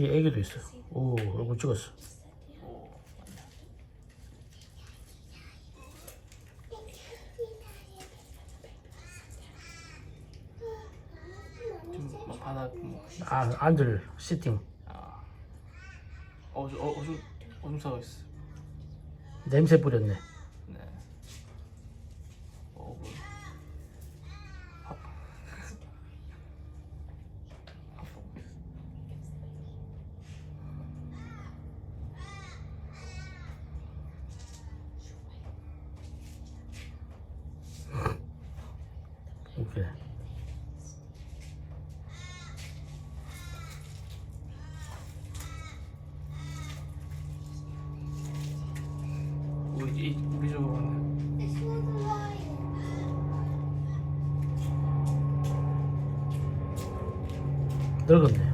이 애기도 있어. 오, 얼굴 찍었어. 지금 막 바닥 뭐. 아, 앉을 시팅. 아. 오줌 싸고 있어. 냄새 뿌렸네. 네. 뭐. 밥. 밥 먹고 있어. 오케이. 우리 집으로 왔네. 늙었네.